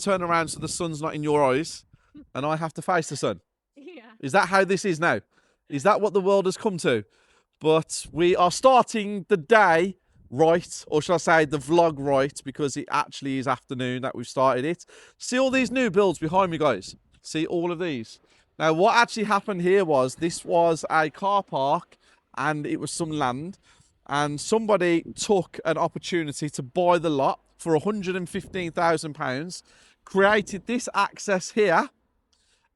turn around so the sun's not in your eyes and I have to face the sun. Yeah. Is that how this is now? Is that what the world has come to? But we are starting the day right, or should I say the vlog right, because it actually is afternoon that we've started it. See all these new builds behind me, guys? See all of these? Now, what actually happened here was this was a car park and it was some land, and somebody took an opportunity to buy the lot for £115,000, created this access here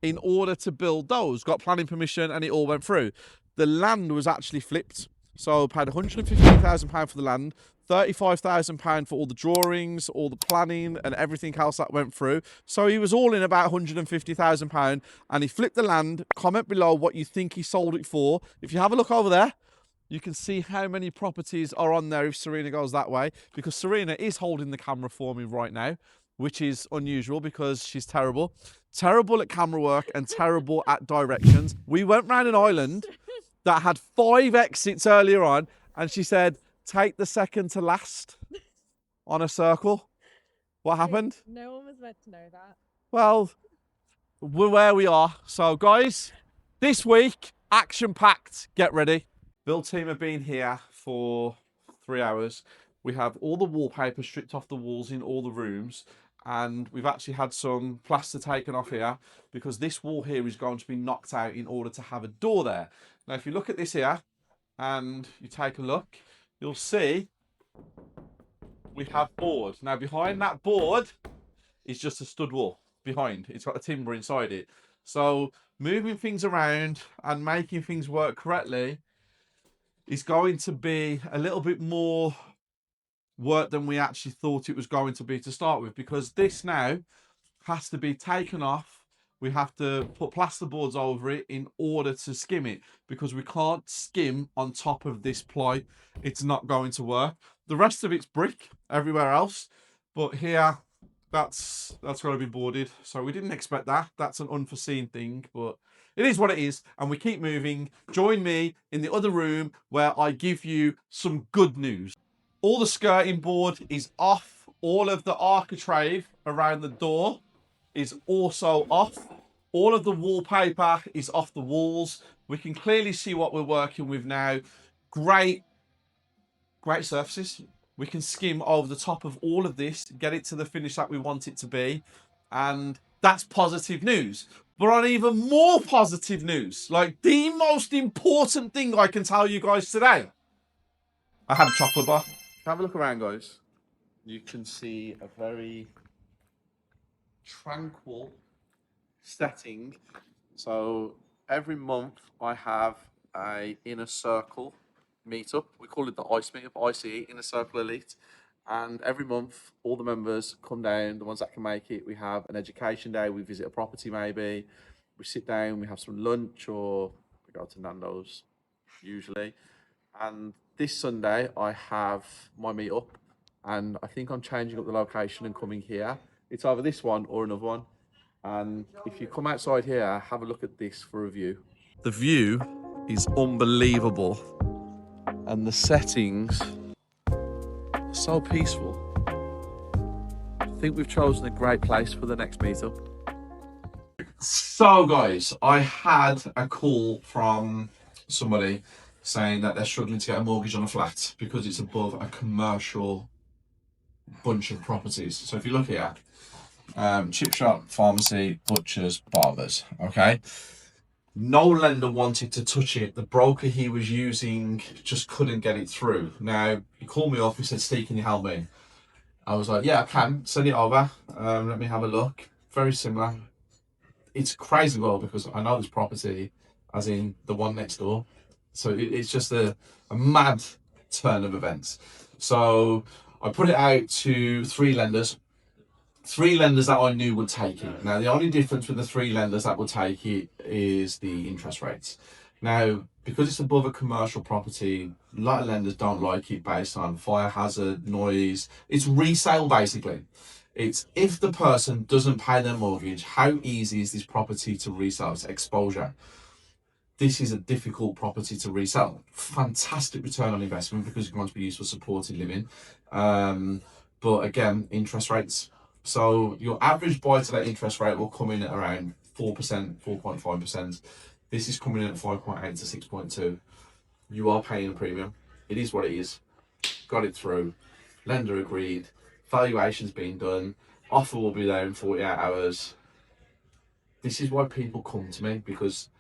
in order to build those, got planning permission, and it all went through. The land was actually flipped. So I paid £115,000 for the land, £35,000 for all the drawings, all the planning and everything else that went through. So he was all in about £150,000, and he flipped the land. Comment below what you think he sold it for. If you have a look over there, you can see how many properties are on there if Serena goes that way, because Serena is holding the camera for me right now, which is unusual because she's terrible. Terrible at camera work and terrible at directions. We went round an island that had 5 exits earlier on, and she said, take the second to last on a circle. What happened? No one was meant to know that. Well, we're where we are. So, guys, this week, action-packed. Get ready. Build team have been here for 3 hours. We have all the wallpaper stripped off the walls in all the rooms, and we've actually had some plaster taken off here because this wall here is going to be knocked out in order to have a door there. Now, if you look at this here and you take a look, you'll see we have board. Now, behind that board is just a stud wall behind. It's got a timber inside it. So moving things around and making things work correctly is going to be a little bit more work than we actually thought it was going to be to start with, because this now has to be taken off. We have to put plasterboards over it in order to skim it, because we can't skim on top of this ply. It's not going to work. The rest of it's brick everywhere else, but here that's got to be boarded. So we didn't expect that. That's an unforeseen thing, but it is what it is, and we keep moving. Join me in the other room where I give you some good news. All the skirting board is off. All of the architrave around the door is also off. All of the wallpaper is off the walls. We can clearly see what we're working with now. Great surfaces. We can skim over the top of all of this, get it to the finish that we want it to be, and that's positive news. But on even more positive news, like the most important thing I can tell you guys today, I had a chocolate bar. Have a look around, guys. You can see a very tranquil setting. So every month I have a inner circle meetup. We call it the ICE meetup, ICE, Inner Circle Elite. And every month, all the members come down, the ones that can make it. We have an education day, we visit a property maybe. We sit down, we have some lunch, or we go to Nando's, usually. And this Sunday, I have my meetup, and I think I'm changing up the location and coming here. It's either this one or another one. And if you come outside here, have a look at this for a view. The view is unbelievable. And the settings are so peaceful. I think we've chosen a great place for the next meetup. So guys, I had a call from somebody saying that they're struggling to get a mortgage on a flat because it's above a commercial bunch of properties. So if you look here, chip shop, pharmacy, butchers, barbers, okay? No lender wanted to touch it. The broker he was using just couldn't get it through. Now, he called me up, he said, Steve, can you help me? I was like, yeah, I can, send it over. Let me have a look. Very similar. It's crazy well because I know this property, as in the one next door. So it's just a mad turn of events. So I put it out to 3 lenders. 3 lenders that I knew would take it. Now, the only difference with the 3 lenders that would take it is the interest rates. Now, because it's above a commercial property, a lot of lenders don't like it based on fire hazard, noise. It's resale, basically. It's if the person doesn't pay their mortgage, how easy is this property to resell? It's exposure. This is a difficult property to resell. Fantastic return on investment because it's going to be used for supported living. But again, interest rates. So your average buy-to-let interest rate will come in at around 4%, 4.5%. This is coming in at 5.8 to 6.2. You are paying a premium. It is what it is. Got it through. Lender agreed. Valuation's been done. Offer will be there in 48 hours. This is why people come to me, because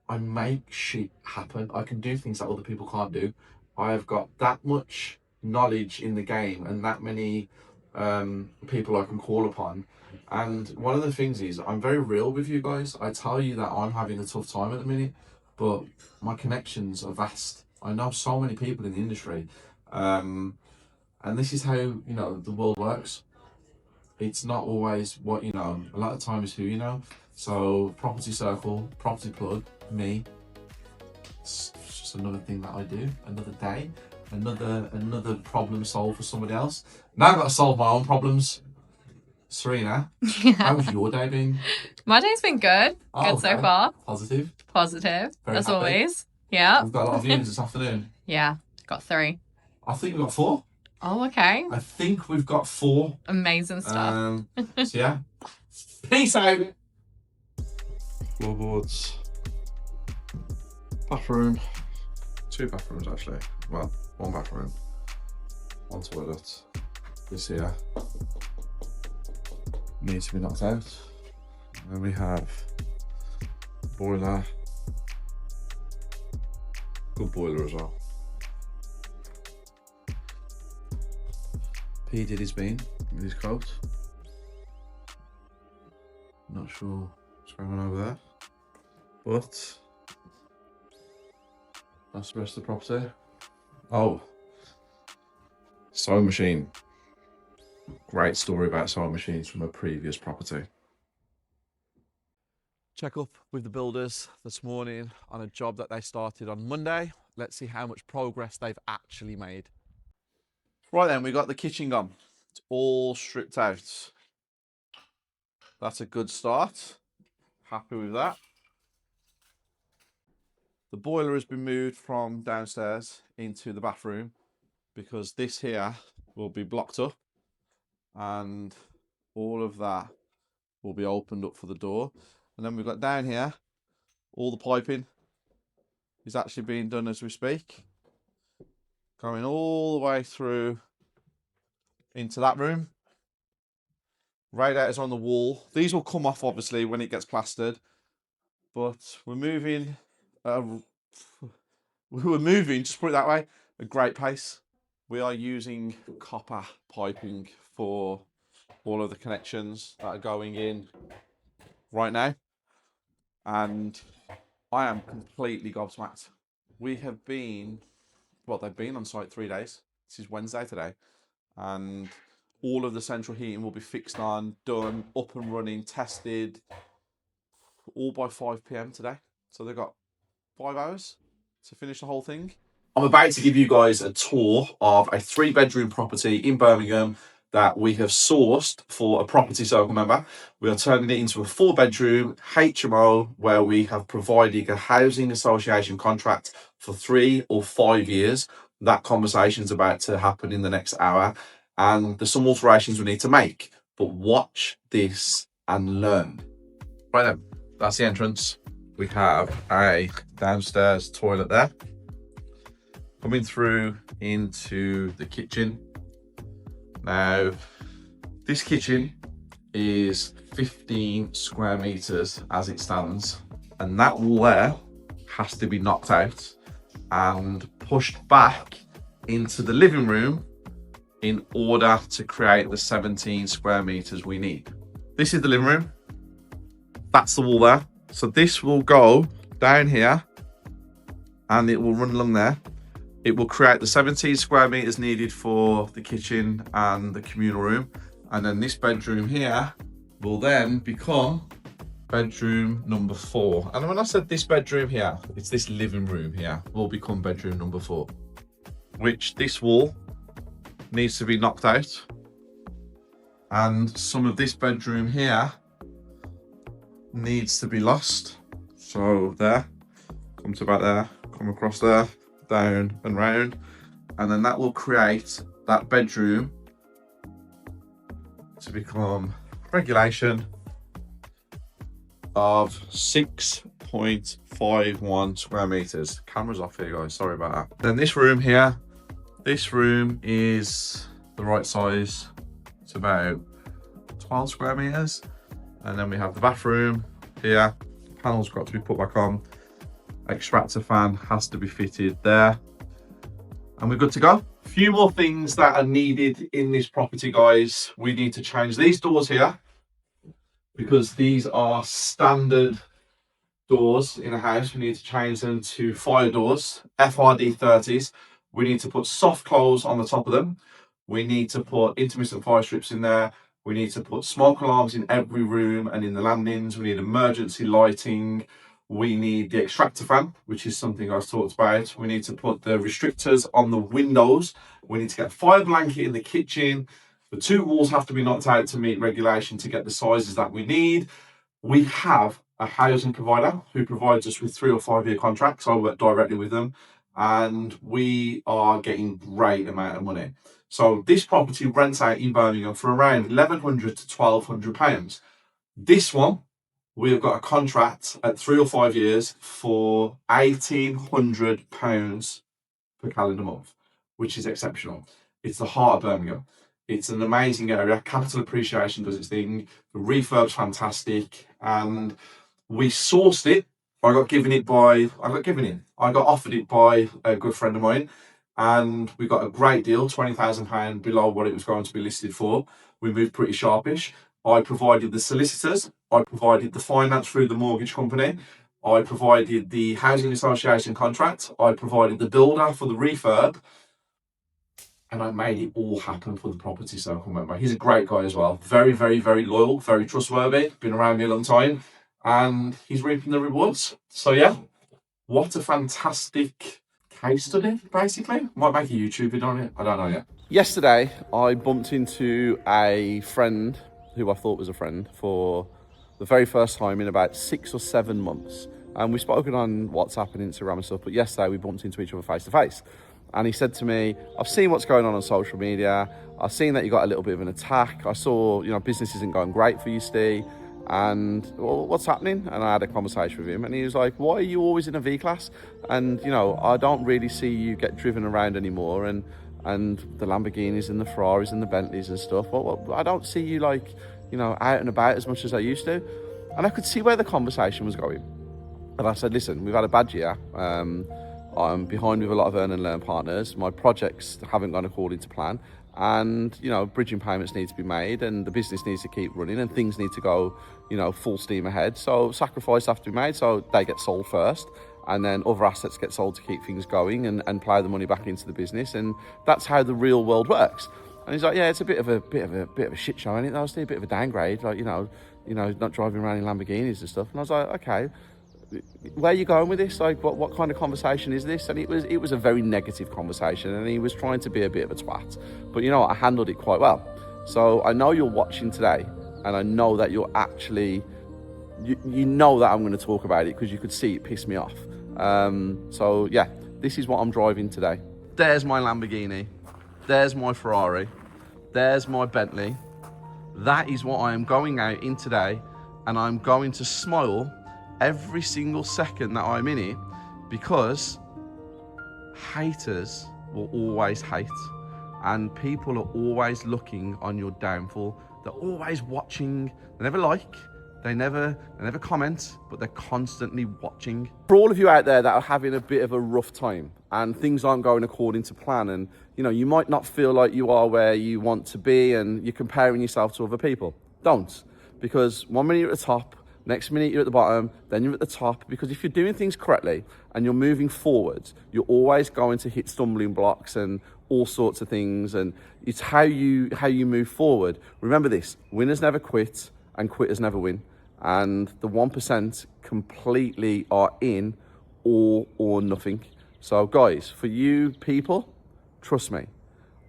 I make shit happen. I can do things that other people can't do. I have got that much knowledge in the game and that many people I can call upon. And one of the things is, I'm very real with you guys. I tell you that I'm having a tough time at the minute, but my connections are vast. I know so many people in the industry. And this is how, you know, the world works. It's not always what you know. A lot of times who you know. So property circle, property plug, me. It's just another thing that I do. Another day, another problem solved for somebody else. Now I've got to solve my own problems. Serena, how was your day been? My day's been good. Good so far. Positive. Positive, Very as happy. Always. Yeah. We've got a lot of viewings this afternoon. Yeah, got 3. I think we've got 4. Oh, okay. I think we've got 4. Amazing stuff. So yeah. Peace out. Floorboards. Bathroom. 2 bathrooms actually. Well, 1 bathroom. 1 toilet. This here needs to be knocked out. And then we have boiler. Good boiler as well. P did his bean with his coat. Not sure what's going on over there, but that's the rest of the property. Oh, sewing machine. Great story about sewing machines from a previous property. Check up with the builders this morning on a job that they started on Monday. Let's see how much progress they've actually made. Right then, we got the kitchen gone. It's all stripped out. That's a good start. Happy with that. The boiler has been moved from downstairs into the bathroom because this here will be blocked up and all of that will be opened up for the door. And then we've got down here, all the piping is actually being done as we speak. Going all the way through into that room. Radiators on the wall. These will come off obviously when it gets plastered, but we're moving, just put it that way, a great pace. We are using copper piping for all of the connections that are going in right now. And I am completely gobsmacked. We have been, well, they've been on site 3 days. This is Wednesday today. And all of the central heating will be fixed on, done, up and running, tested, all by 5 p.m. today. So they've got 5 hours to finish the whole thing. I'm about to give you guys a tour of a 3-bedroom property in Birmingham that we have sourced for a property circle member. We are turning it into a 4-bedroom HMO where we have provided a housing association contract for 3 or 5 years. That conversation's about to happen in the next hour. And there's some alterations we need to make, but watch this and learn. Right then, that's the entrance. We have a downstairs toilet there. Coming through into the kitchen. Now, this kitchen is 15 square meters as it stands, and that wall there has to be knocked out and pushed back into the living room in order to create the 17 square meters we need. This is the living room. That's the wall there. So this will go down here and it will run along there. It will create the 17 square meters needed for the kitchen and the communal room. And then this bedroom here will then become bedroom number 4. And when I said this bedroom here, it's this living room here will become bedroom number 4, which this wall needs to be knocked out. And some of this bedroom here needs to be lost. So there, come to about there, come across there, down and round, and then that will create that bedroom to become regulation of 6.51 square meters. Camera's off here, guys, sorry about that. Then this room here, this room is the right size. It's about 12 square meters. And then we have the bathroom here. The panel's got to be put back on. Extractor fan has to be fitted there. And we're good to go. A few more things that are needed in this property, guys. We need to change these doors here because these are standard doors in a house. We need to change them to fire doors, FRD 30s. We need to put soft close on the top of them. We need to put intermittent fire strips in there. We need to put smoke alarms in every room and in the landings. We need emergency lighting. We need the extractor fan, which is something I've talked about. We need to put the restrictors on the windows. We need to get a fire blanket in the kitchen. The 2 walls have to be knocked out to meet regulation to get the sizes that we need. We have a housing provider who provides us with 3 or 5 year contracts. I work directly with them and we are getting great amount of money. So this property rents out in Birmingham for around £1,100 to £1,200. This one, we have got a contract at 3 or 5 years for £1,800 per calendar month, which is exceptional. It's the heart of Birmingham. It's an amazing area. Capital appreciation does its thing. The refurb's fantastic. And we sourced it. I got offered it by a good friend of mine. And we got a great deal, £20,000 below what it was going to be listed for. We moved pretty sharpish. I provided the solicitors. I provided the finance through the mortgage company. I provided the housing association contract. I provided the builder for the refurb. And I made it all happen for the property circle member. He's a great guy as well. Very, very, very loyal, very trustworthy. Been around me a long time. And he's reaping the rewards. So yeah, what a fantastic case study, basically. Might make a YouTube video on it. I don't know yet. Yesterday, I bumped into a friend who I thought was a friend for the very first time in about 6 or 7 months. And we've spoken on WhatsApp and Instagram and stuff, but yesterday we bumped into each other face to face. And he said to me, I've seen what's going on social media. I've seen that you got a little bit of an attack. I saw, business isn't going great for you, Steve. And well, what's happening? And I had a conversation with him and he was like, why are you always in a V-Class? And, I don't really see you get driven around anymore. And the Lamborghinis and the Ferraris and the Bentleys and stuff. Well, I don't see you out and about as much as I used to. And I could see where the conversation was going. And I said, listen, we've had a bad year. I'm behind with a lot of earn and learn partners. My projects haven't gone according to plan. And, bridging payments need to be made and the business needs to keep running and things need to go, full steam ahead. So sacrifice have to be made. So they get sold first and then other assets get sold to keep things going and plough the money back into the business. And that's how the real world works. And he's like, yeah, it's a bit of a shit show, isn't it? That was a bit of a downgrade, not driving around in Lamborghinis and stuff. And I was like, okay, where are you going with this? Like, what kind of conversation is this? And it was a very negative conversation, and he was trying to be a bit of a twat. But you know what? I handled it quite well. So I know you're watching today, and I know that you're actually, you know that I'm going to talk about it because you could see it piss me off. So yeah, this is what I'm driving today. There's my Lamborghini. There's my Ferrari. There's my Bentley. That is what I am going out in today, and I'm going to smile every single second that I'm in it because haters will always hate and people are always looking on your downfall. They're always watching. They never like, they never comment, but they're constantly watching. For all of you out there that are having a bit of a rough time and things aren't going according to plan and you might not feel like you are where you want to be and you're comparing yourself to other people, don't. Because 1 minute you're at the top, next minute you're at the bottom, then you're at the top. Because if you're doing things correctly and you're moving forwards, you're always going to hit stumbling blocks and all sorts of things. And it's how you move forward. Remember this, winners never quit and quitters never win. And the 1% completely are in all or nothing. So guys, for you people, trust me,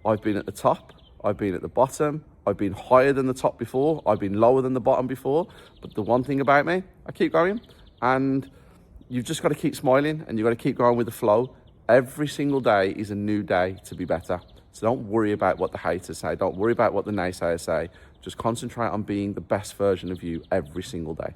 I've been at the top, I've been at the bottom, I've been higher than the top before, I've been lower than the bottom before, but the one thing about me, I keep going, and you've just got to keep smiling and you've got to keep going with the flow. Every single day is a new day to be better. So don't worry about what the haters say. Don't worry about what the naysayers say. Just concentrate on being the best version of you every single day.